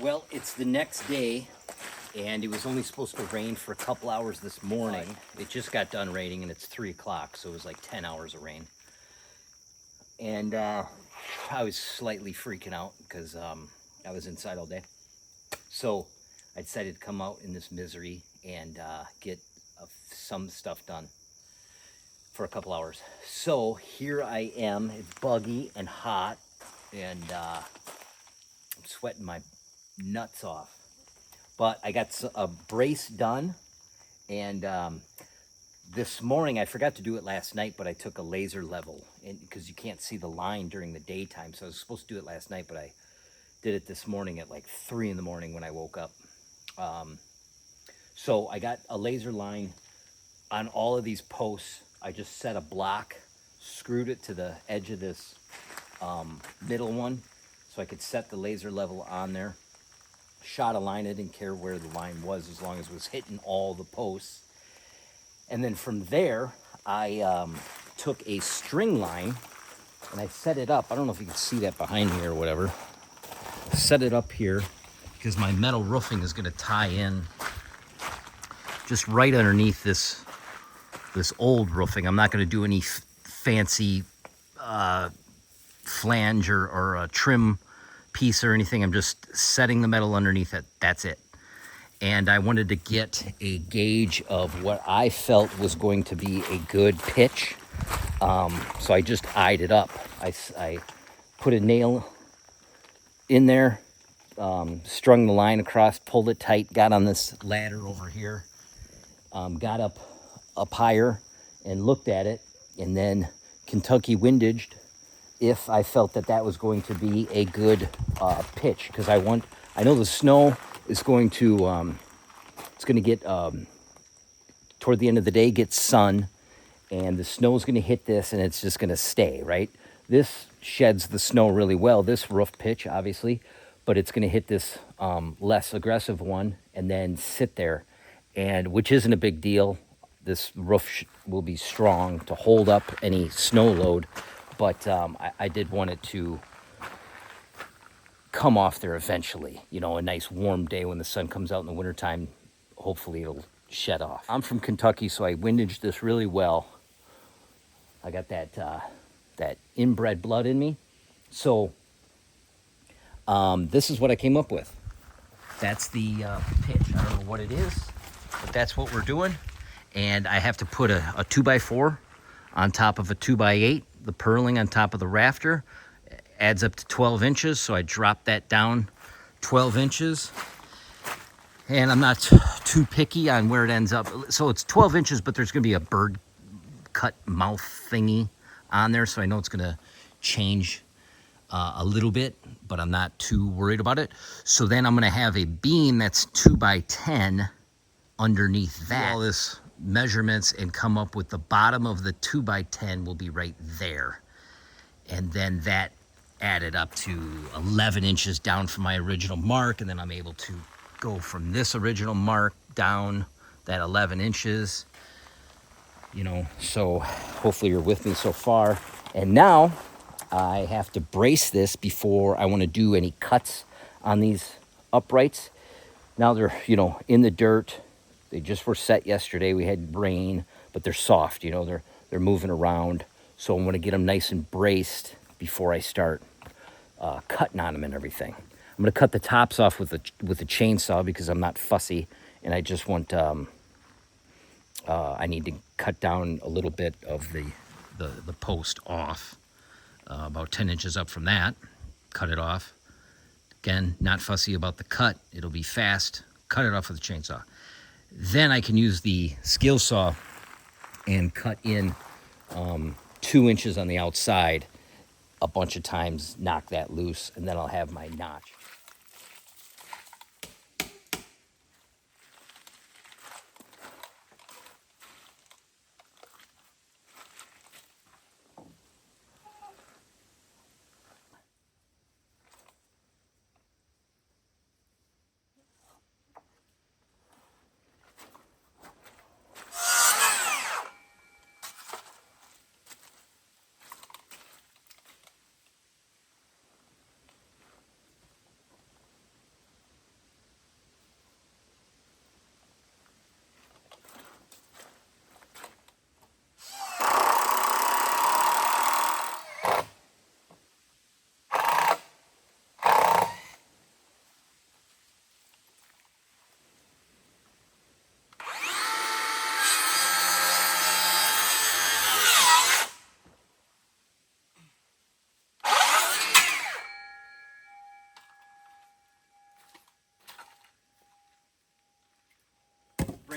Well, it's the next day, and it was only supposed to rain for a couple hours this morning. It just got done raining, and it's 3 o'clock, so it was like 10 hours of rain. And I was slightly freaking out because I was inside all day. So I decided to come out in this misery and get some stuff done for a couple hours. So here I am. It's buggy and hot, and I'm sweating my nuts off. But I got a brace done, and this morning I forgot to do it last night, but I took a laser level, and because you can't see the line during the daytime, so I was supposed to do it last night, but I did it this morning at like 3 in the morning when I woke up. So I got a laser line on all of these posts. I just set a block, screwed it to the edge of this middle one, so I could set the laser level on there. Shot a line. I didn't care where the line was as long as it was hitting all the posts. And then from there, I took a string line and I set it up. I don't know if you can see that behind me or whatever. Set it up here because my metal roofing is going to tie in just right underneath this old roofing. I'm not going to do any fancy flange or a trim piece or anything. I'm just setting the metal underneath it. That's it. And I wanted to get a gauge of what I felt was going to be a good pitch. So I just eyed it up. I put a nail in there, strung the line across, pulled it tight, got on this ladder over here, got up higher and looked at it, and then Kentucky windaged if I felt that was going to be a good pitch, because I know the snow is going to it's going to get toward the end of the day, get sun, and the snow is going to hit this, and it's just going to stay, right? This sheds the snow really well, this roof pitch, obviously, but it's going to hit this less aggressive one and then sit there, and which isn't a big deal. This roof will be strong to hold up any snow load, but I did want it to come off there eventually. You know, a nice warm day when the sun comes out in the wintertime, hopefully it'll shed off. I'm from Kentucky, so I windaged this really well. I got that inbred blood in me. So this is what I came up with. That's the pitch. I don't know what it is, but that's what we're doing. And I have to put a 2x4 on top of a 2x8. The purling on top of the rafter adds up to 12 inches. So I drop that down 12 inches. And I'm not too picky on where it ends up. So it's 12 inches, but there's going to be a bird cut mouth thingy on there. So I know it's going to change a little bit, but I'm not too worried about it. So then I'm going to have a beam that's 2x10 underneath that. All this measurements and come up with the bottom of the 2x10 will be right there. And then that added up to 11 inches down from my original mark. And then I'm able to go from this original mark down that 11 inches, you know, so hopefully you're with me so far. And now I have to brace this before I want to do any cuts on these uprights. Now they're, you know, in the dirt. They just were set yesterday. We had rain, but they're soft, you know, they're moving around. So I want to get them nice and braced before I start cutting on them and everything. I'm going to cut the tops off with a chainsaw because I'm not fussy, and I just want I need to cut down a little bit of the post off, about 10 inches up from that. Cut it off. Again, not fussy about the cut. It'll be fast. Cut it off with a chainsaw. Then I can use the skill saw and cut in 2 inches on the outside a bunch of times, knock that loose, and then I'll have my notch.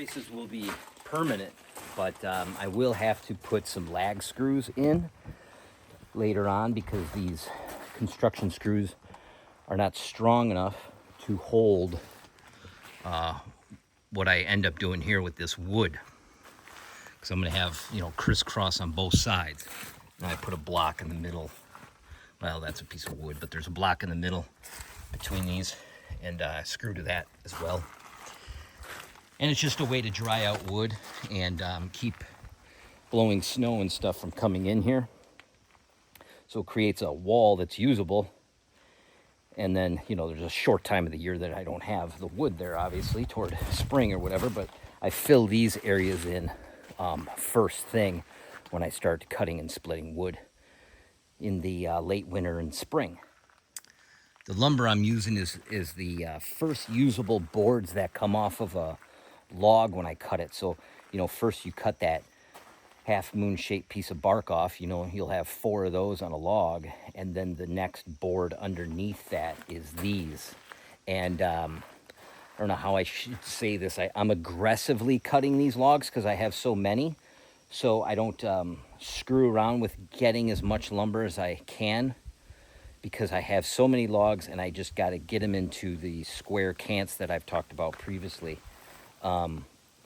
braces will be permanent, but I will have to put some lag screws in later on because these construction screws are not strong enough to hold what I end up doing here with this wood. Because I'm going to have, you know, crisscross on both sides. And I put a block in the middle. Well, that's a piece of wood, but there's a block in the middle between these, and I screw to that as well. And it's just a way to dry out wood and keep blowing snow and stuff from coming in here. So it creates a wall that's usable. And then, you know, there's a short time of the year that I don't have the wood there, obviously, toward spring or whatever, but I fill these areas in first thing when I start cutting and splitting wood in the late winter and spring. The lumber I'm using is the first usable boards that come off of a log when I cut it. So, you know, first you cut that half moon shaped piece of bark off, you know, you'll have 4 of those on a log, and then the next board underneath that is these. And I don't know how I should say this. I'm aggressively cutting these logs because I have so many, so I don't screw around with getting as much lumber as I can because I have so many logs and I just got to get them into the square cants that I've talked about previously.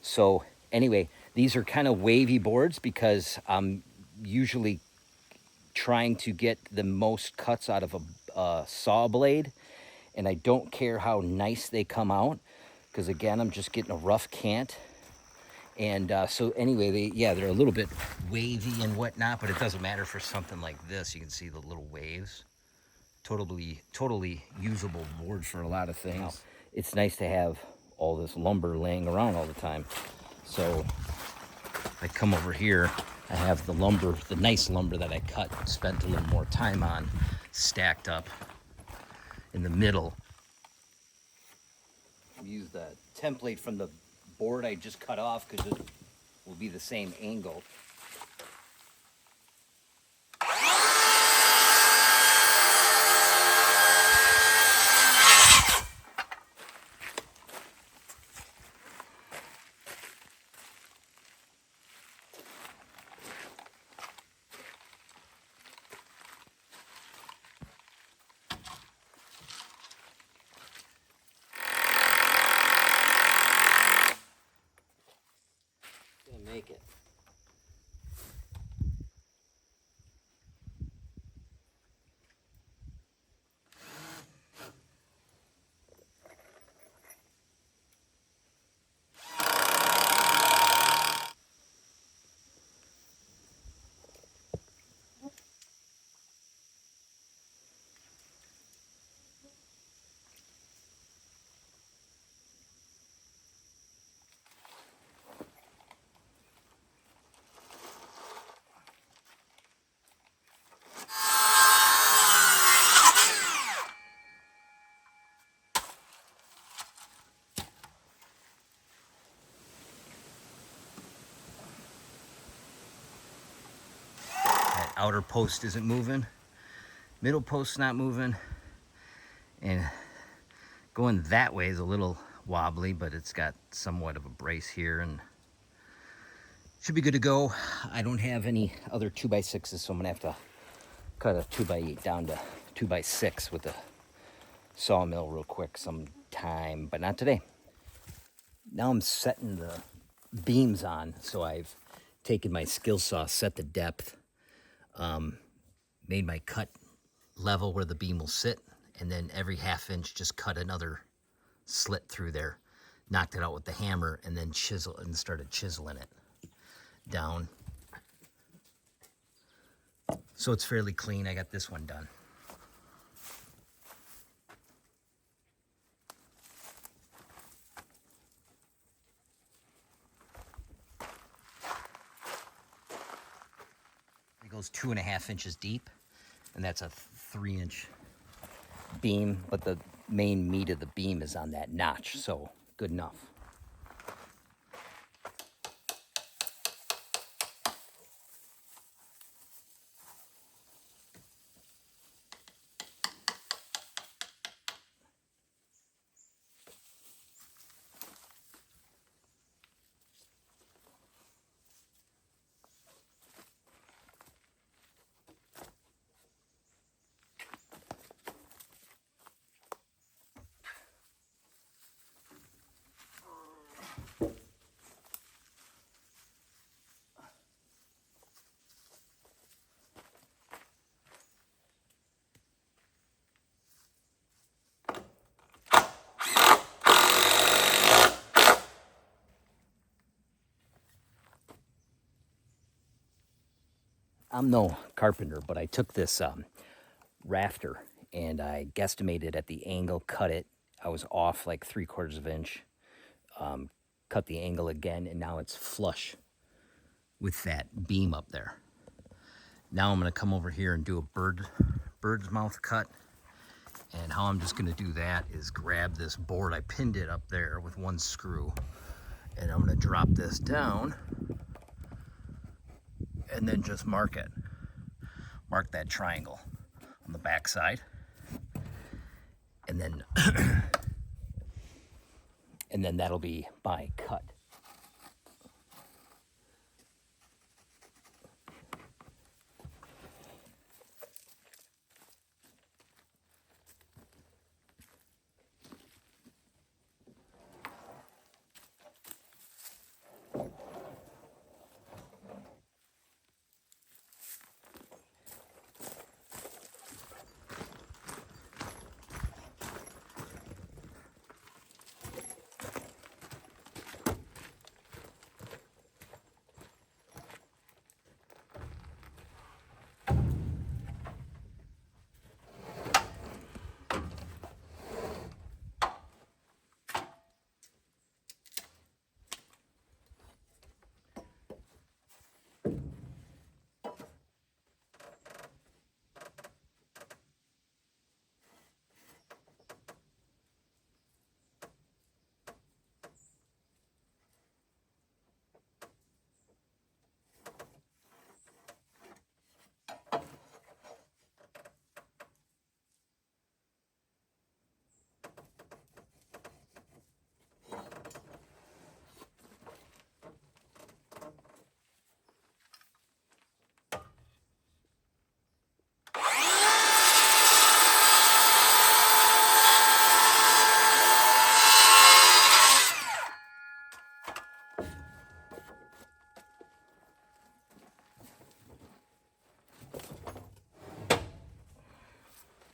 So anyway, these are kind of wavy boards because I'm usually trying to get the most cuts out of a saw blade, and I don't care how nice they come out because, again, I'm just getting a rough cant. And so anyway, they're a little bit wavy and whatnot, but it doesn't matter for something like this. You can see the little waves. Totally usable board for a lot of things. It's nice to have all this lumber laying around all the time. So I come over here, I have the lumber, the nice lumber that I cut, spent a little more time on, stacked up in the middle. Use the template from the board I just cut off because it will be the same angle. Make it. That outer post isn't moving. Middle post's not moving. And going that way is a little wobbly, but it's got somewhat of a brace here and should be good to go. I don't have any other 2x6s, so I'm gonna have to cut a 2x8 down to 2x6 with a sawmill real quick sometime, but not today. Now I'm setting the beams on, so I've taken my skill saw, set the depth, made my cut level where the beam will sit, and then every ½ inch just cut another slit through there, knocked it out with the hammer, and then started chiseling it down. So it's fairly clean. I got this one done. It goes 2½ inches deep, and that's a 3-inch beam, but the main meat of the beam is on that notch, so good enough. I'm no carpenter, but I took this rafter and I guesstimated at the angle, cut it. I was off like 3/4 of an inch, cut the angle again, and now it's flush with that beam up there. Now I'm gonna come over here and do a bird's mouth cut. And how I'm just gonna do that is grab this board, I pinned it up there with one screw, and I'm gonna drop this down and then just mark it. Mark that triangle on the back side. And then and then that'll be my cut.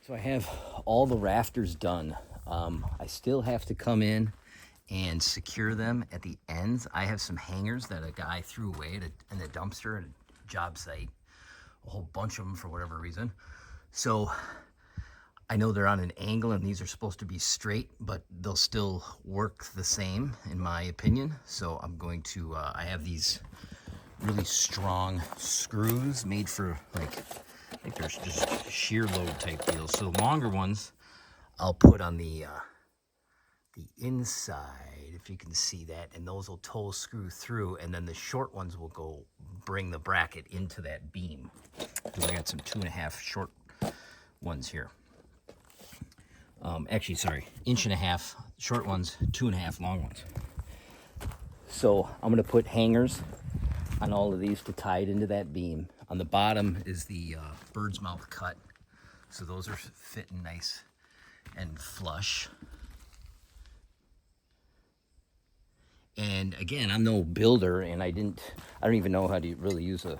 So I have all the rafters done. I still have to come in and secure them at the ends. I have some hangers that a guy threw away in the dumpster at a job site, a whole bunch of them for whatever reason. So I know they're on an angle and these are supposed to be straight, but they'll still work the same in my opinion. So I'm going to, I have these really strong screws made for like, I think there's just shear load type deals. So the longer ones I'll put on the inside, if you can see that, and those will toe screw through, and then the short ones will go bring the bracket into that beam. Because I got some 2.5 short ones here. Actually, sorry, 1.5 short ones, 2.5 long ones. So I'm gonna put hangers on all of these to tie it into that beam. On the bottom is the bird's mouth cut. So those are fitting nice and flush. And again, I'm no builder and I don't even know how to really use a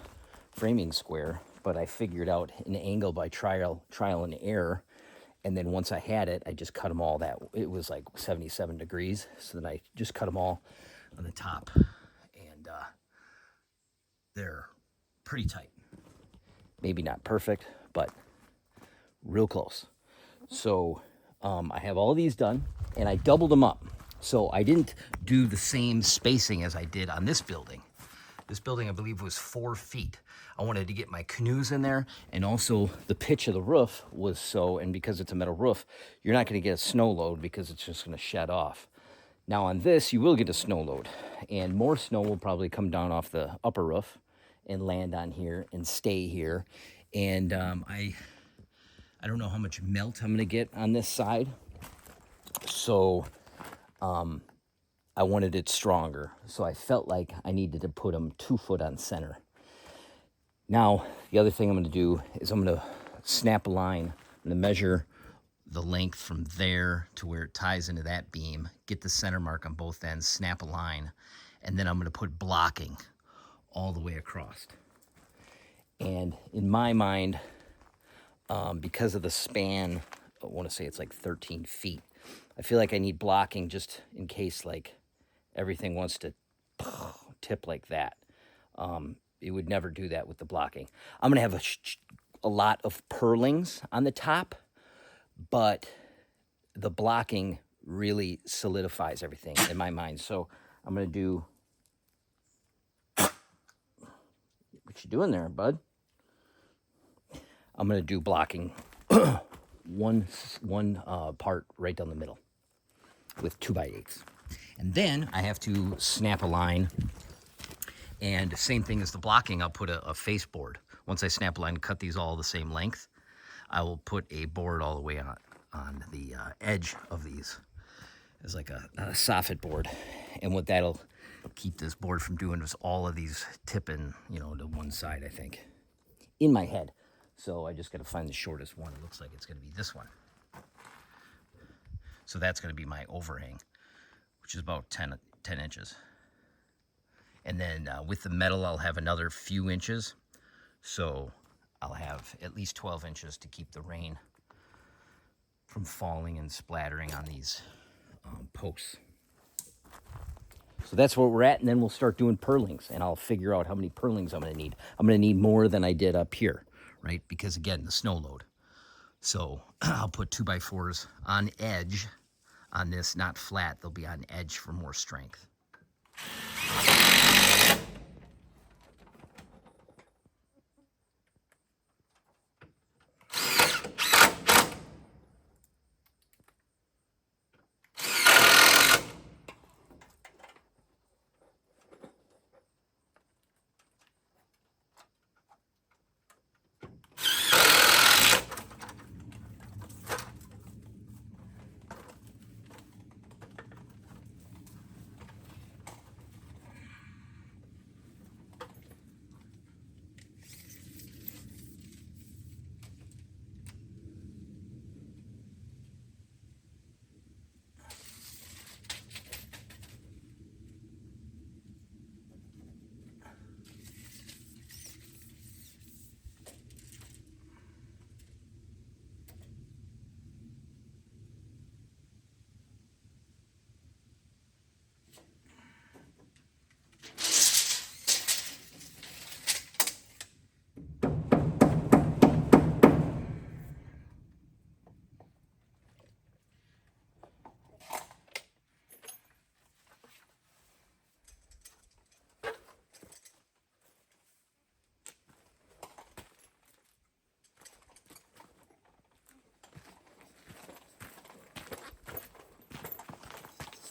framing square, but I figured out an angle by trial and error. And then once I had it, I just cut them all it was like 77 degrees. So then I just cut them all on the top and they're pretty tight. Maybe not perfect, but real close. So I have all these done and I doubled them up. So I didn't do the same spacing as I did on this building. This building, I believe, was 4 feet. I wanted to get my canoes in there, and also the pitch of the roof was so, and because it's a metal roof, you're not gonna get a snow load because it's just gonna shed off. Now on this, you will get a snow load, and more snow will probably come down off the upper roof and land on here and stay here. And I don't know how much melt I'm gonna get on this side. So I wanted it stronger. So I felt like I needed to put them 2 foot on center. Now, the other thing I'm gonna do is I'm gonna snap a line. I'm gonna measure the length from there to where it ties into that beam, get the center mark on both ends, snap a line, and then I'm gonna put blocking all the way across. And in my mind, because of the span, I wanna say it's like 13 feet, I feel like I need blocking just in case like everything wants to tip like that. it would never do that with the blocking. I'm going to have a lot of purlings on the top, but the blocking really solidifies everything in my mind. So I'm going to do, what you doing there, bud? I'm going to do blocking one part right down the middle with 2x8s. And then I have to snap a line. And same thing as the blocking, I'll put a face board. Once I snap a line and cut these all the same length, I will put a board all the way on the edge of these as like a soffit board. And what that'll keep this board from doing is all of these tipping, you know, to one side, I think, in my head. So I just got to find the shortest one. It looks like it's going to be this one. So that's going to be my overhang, which is about 10 inches. And then with the metal, I'll have another few inches. So I'll have at least 12 inches to keep the rain from falling and splattering on these posts. So that's where we're at, and then we'll start doing purlings, and I'll figure out how many purlings I'm going to need. I'm going to need more than I did up here, right? Because, again, the snow load. So I'll put 2x4s on edge on this, not flat. They'll be on edge for more strength.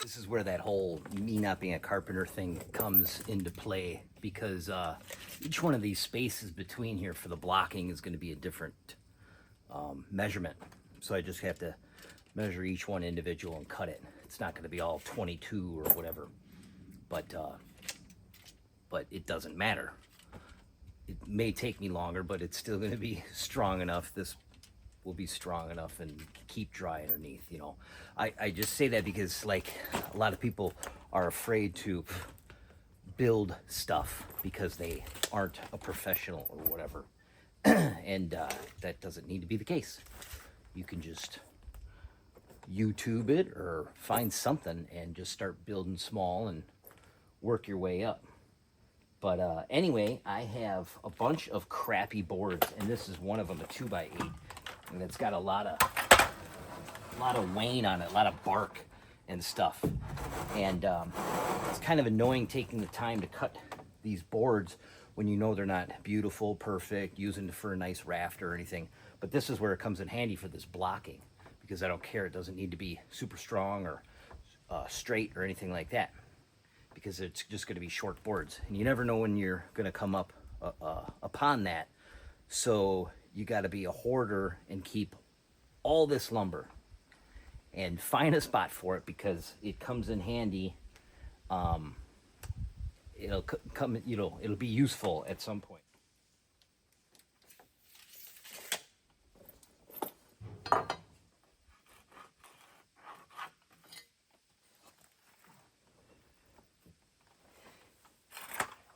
This is where that whole me not being a carpenter thing comes into play, because each one of these spaces between here for the blocking is going to be a different measurement. So I just have to measure each one individual and cut it. It's not going to be all 22 or whatever, but it doesn't matter. It may take me longer, but it's still going to be strong enough. This will be strong enough and keep dry underneath, you know. I just say that because, like, a lot of people are afraid to build stuff because they aren't a professional or whatever. And that doesn't need to be the case. You can just YouTube it or find something and just start building small and work your way up. But anyway, I have a bunch of crappy boards, and this is one of them, a 2x8. And it's got a lot of wane on it, a lot of bark and stuff. And it's kind of annoying taking the time to cut these boards when you know they're not beautiful, perfect, using it for a nice raft or anything. But this is where it comes in handy for this blocking, because I don't care. It doesn't need to be super strong or straight or anything like that, because it's just going to be short boards. And you never know when you're going to come up upon that. So you got to be a hoarder and keep all this lumber and find a spot for it, because it comes in handy. It'll come, you know, it'll be useful at some point.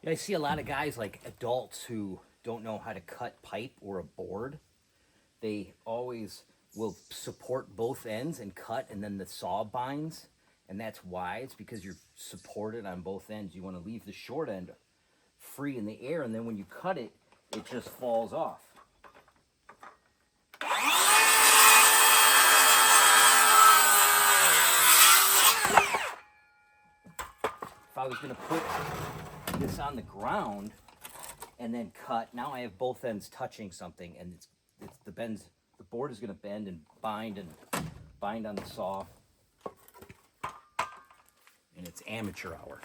I see a lot of guys, like adults, who don't know how to cut pipe or a board. They always will support both ends and cut, and then the saw binds. And that's why. It's because you're supported on both ends. You want to leave the short end free in the air, and then when you cut it, it just falls off. If I was going to put this on the ground and then cut, now I have both ends touching something, and it's the board is going to bend and bind on the saw, and it's amateur hour.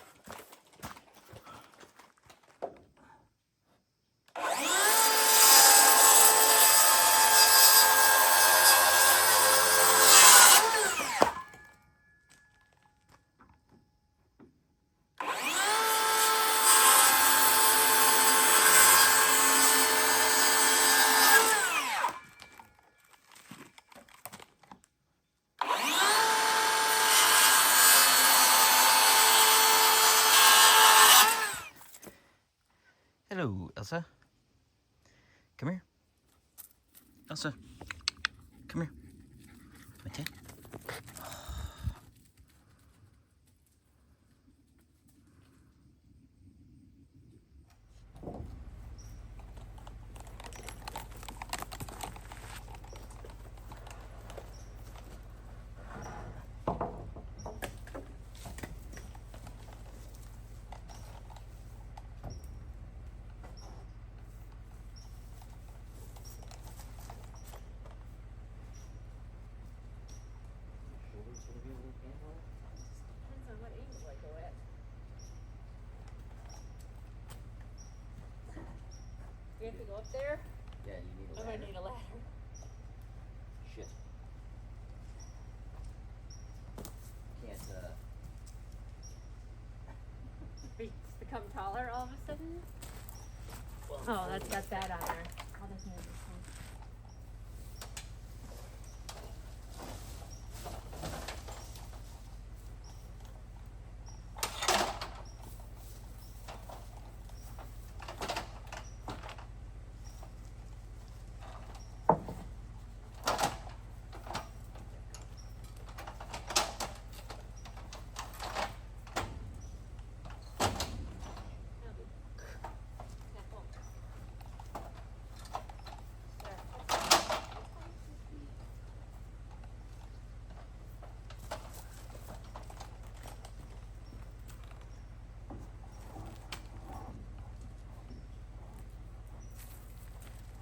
Hello, Elsa. Come here. Elsa, come here. Okay. Depends on what angle I go at. You have to go up there? Yeah, you need a I'm ladder. gonna need a ladder. Shit. Can't, Become taller all of a sudden? Oh, that's got that on there. Oh, there's no this one.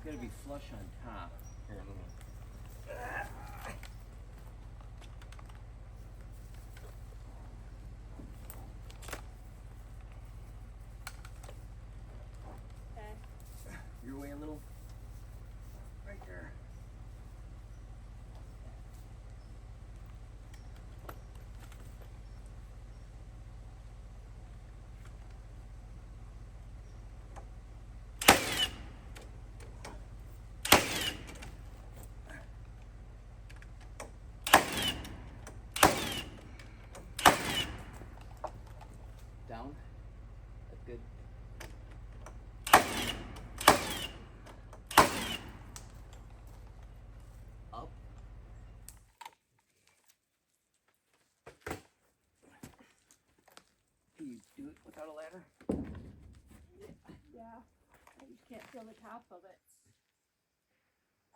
gotta be flush on top. Here, let me. Okay. Your way a little. Right there. Down. That's good. Up. Can you do it without a ladder? Yeah. I just can't feel the top of it.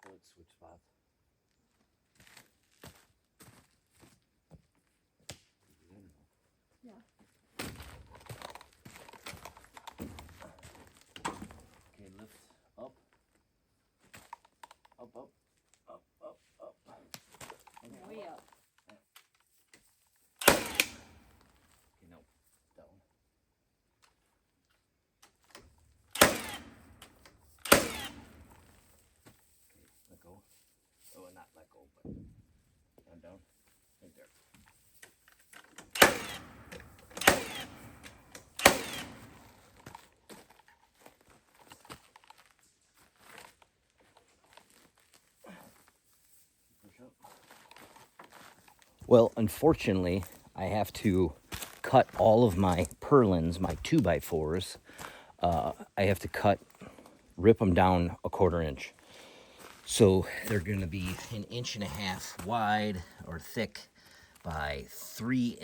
Let's switch spots. Yeah. Okay, lift up. Up, up, up, up, up. And Way down. up. Okay, no, down. Okay, let go. Oh, not let go, but down, right there. Push up. Well, unfortunately, I have to cut all of my purlins, my 2x4s. I have to rip them down a 1/4 inch. So they're going to be 1.5 inches wide or thick by 3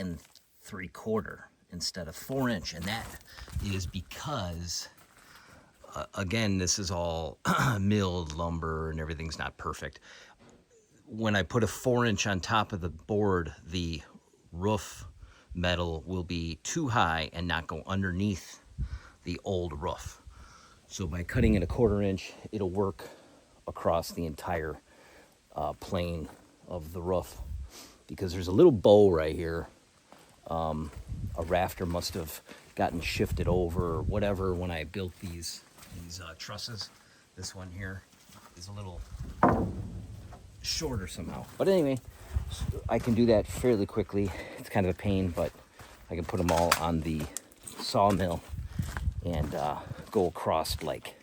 3/4. instead of 4-inch, and that is because again, this is all milled lumber and everything's not perfect. When I put a 4-inch on top of the board, the roof metal will be too high and not go underneath the old roof. So by cutting it a 1/4 inch, it'll work across the entire plane of the roof, because there's a little bow right here. A rafter must have gotten shifted over or whatever when I built these trusses. This one here is a little shorter somehow. But anyway, I can do that fairly quickly. It's kind of a pain, but I can put them all on the sawmill and go across like,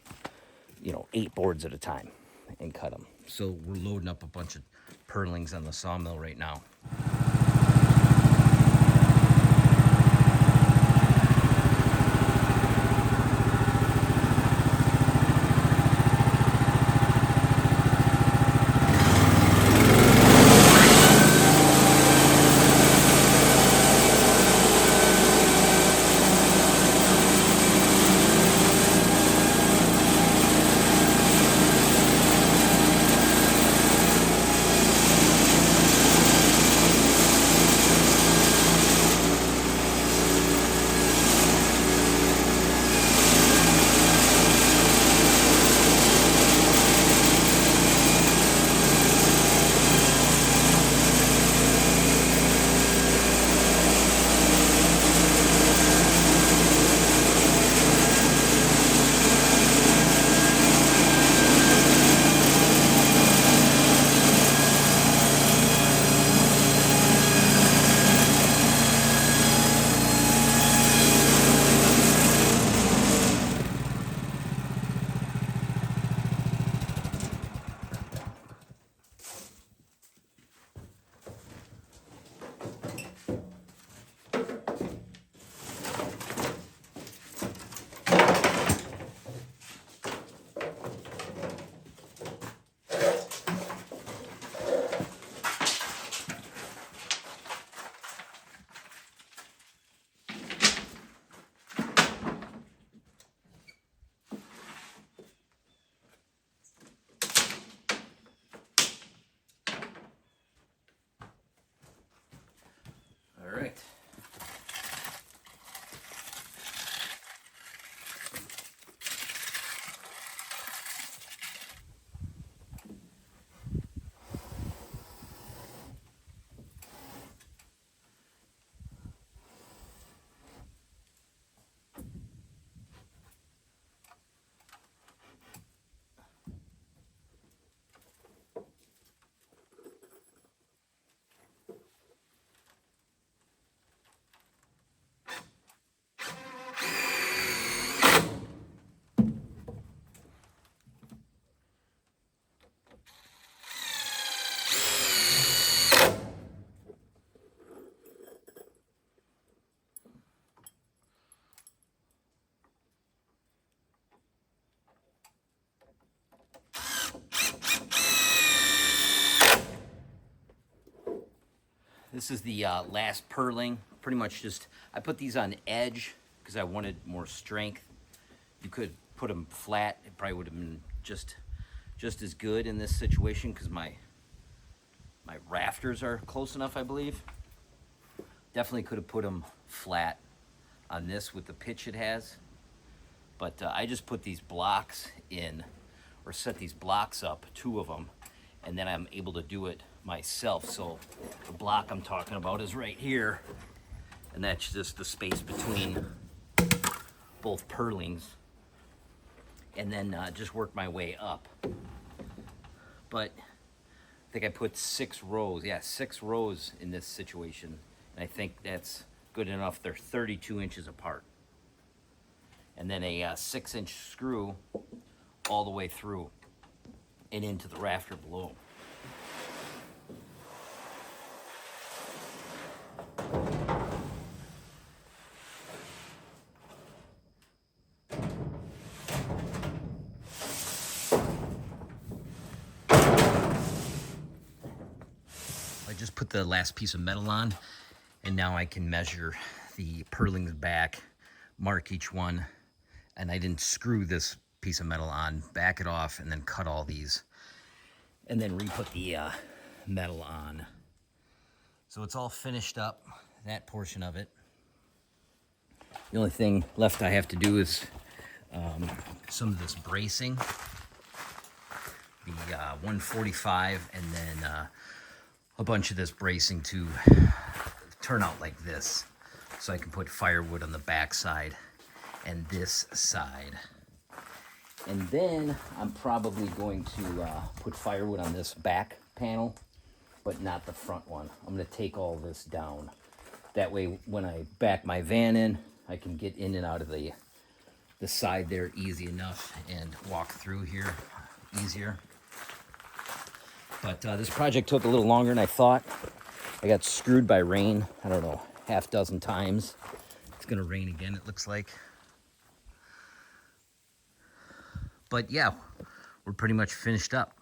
8 boards at a time and cut them. So we're loading up a bunch of purlings on the sawmill right now. All right. This is the last purling. Pretty much just, I put these on edge because I wanted more strength. You could put them flat. It probably would have been just as good in this situation because my rafters are close enough, I believe. Definitely could have put them flat on this with the pitch it has. But I just put these blocks in, or set these blocks up, 2 of them, and then I'm able to do it myself. So the block I'm talking about is right here, and that's just the space between both purlings, and then just work my way up. But I think I put 6 rows, 6 rows in this situation, and I think that's good enough. They're 32 inches apart, and then a 6-inch screw all the way through and into the rafter below. I just put the last piece of metal on, and now I can measure the purlins back, mark each one, and I didn't screw this piece of metal on, back it off, and then cut all these, and then re-put the metal on. So it's all finished up, that portion of it. The only thing left I have to do is some of this bracing, the 145, and then a bunch of this bracing to turn out like this, so I can put firewood on the back side and this side. And then I'm probably going to put firewood on this back panel, but not the front one. I'm going to take all this down. That way, when I back my van in, I can get in and out of the side there easy enough and walk through here easier. But this project took a little longer than I thought. I got screwed by rain, I don't know, half dozen times. It's gonna rain again, it looks like. But yeah, we're pretty much finished up.